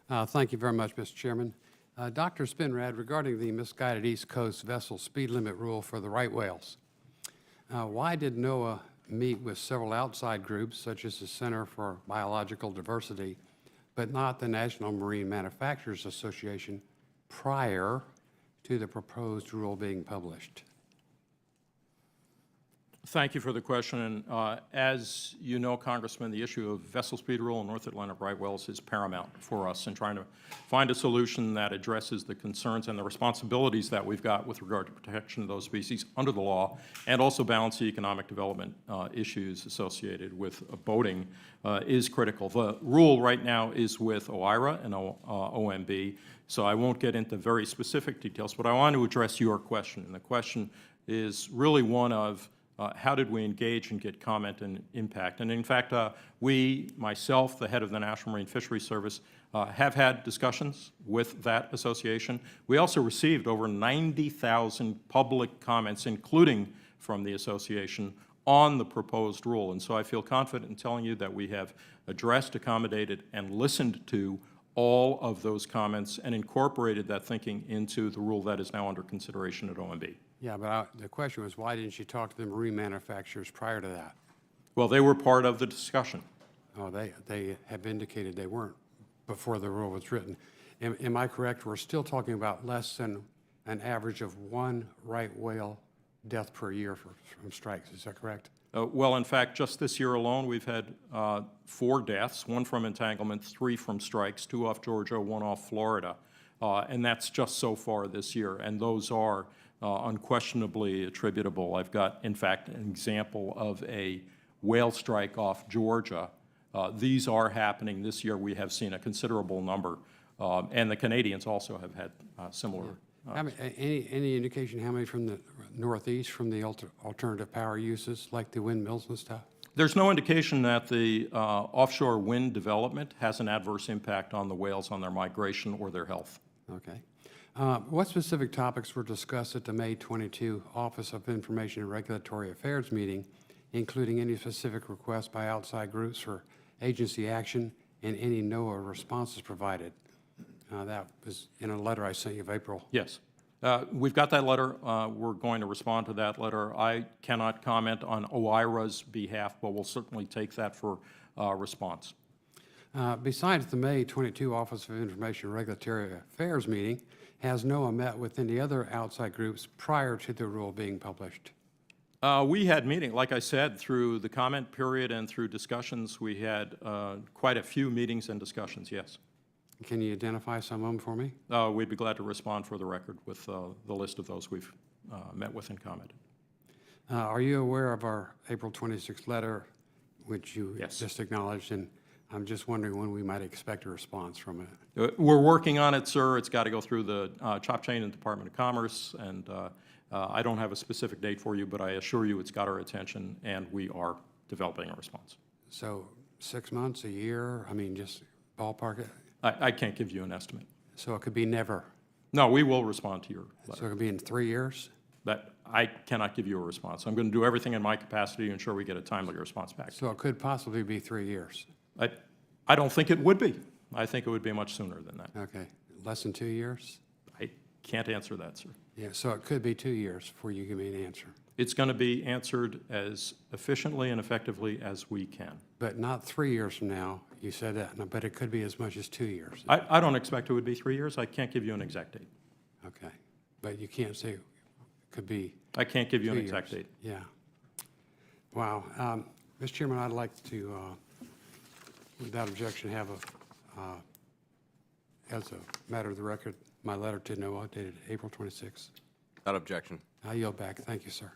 Thank you very much, Mr. Chairman. Dr. Spinrad, regarding the misguided East Coast vessel speed limit rule for the right whales, why did NOAA meet with several outside groups, such as the Center for Biological Diversity, but not the National Marine Manufacturers Association, prior to the proposed rule being published? Thank you for the question. And as you know, Congressman, the issue of vessel speed rule in North Atlantic right whales is paramount for us in trying to find a solution that addresses the concerns and the responsibilities that we've got with regard to protection of those species under the law, and also balance the economic development issues associated with boating is critical. The rule right now is with OIRA and OMB, so I won't get into very specific details, but I want to address your question. And the question is really one of how did we engage and get comment and impact? And in fact, we, myself, the head of the National Marine Fisheries Service, have had discussions with that association. We also received over 90,000 public comments, including from the association, on the proposed rule. And so I feel confident in telling you that we have addressed, accommodated, and listened to all of those comments and incorporated that thinking into the rule that is now under consideration at OMB. Yeah, but the question was, why didn't you talk to the marine manufacturers prior to that? Well, they were part of the discussion. Oh, they have indicated they weren't before the rule was written. Am I correct? We're still talking about less than an average of one right whale death per year from strikes. Is that correct? Well, in fact, just this year alone, we've had 4 deaths, 1 from entanglement, 3 from strikes, 2 off Georgia, 1 off Florida. And that's just so far this year. And those are unquestionably attributable. I've got, in fact, an example of a whale strike off Georgia. These are happening this year. We have seen a considerable number. And the Canadians also have had similar. Any indication how many from the Northeast, from the alternative power uses, like the windmills and stuff? There's no indication that the offshore wind development has an adverse impact on the whales, on their migration or their health. Okay. What specific topics were discussed at the May 22 Office of Information and Regulatory Affairs meeting, including any specific requests by outside groups for agency action and any NOAA responses provided? That was in a letter I sent you of April. Yes. We've got that letter. We're going to respond to that letter. I cannot comment on OIRA's behalf, but we'll certainly take that for response. Besides the May 22 Office of Information and Regulatory Affairs meeting, has NOAA met with any other outside groups prior to the rule being published? We had meetings, like I said, through the comment period and through discussions. We had quite a few meetings and discussions, yes. Can you identify some of them for me? We'd be glad to respond for the record with the list of those we've met with and commented. Are you aware of our April 26th letter, which you Yes. just acknowledged? And I'm just wondering when we might expect a response from it. We're working on it, sir. It's got to go through the chop chain in the Department of Commerce, and I don't have a specific date for you, but I assure you it's got our attention, and we are developing a response. So 6 months, a year? I mean, just ballpark it? I can't give you an estimate. So it could be never? No, we will respond to your letter. So it could be in 3 years? That I cannot give you a response. I'm going to do everything in my capacity to ensure we get a timely response back. So it could possibly be 3 years? I don't think it would be. I think it would be much sooner than that. Okay. Less than 2 years? I can't answer that, sir. Yeah, so it could be 2 years before you give me an answer. It's going to be answered as efficiently and effectively as we can. But not 3 years from now, you said that, but it could be as much as 2 years. I don't expect it would be 3 years. I can't give you an exact date. Okay. But you can't say it could be I can't give you an 2 exact years. date. Yeah. Wow. Mr. Chairman, I'd like to, without objection, have as a matter of the record, my letter to NOAA dated April 26th. Without objection. I yield back. Thank you, sir.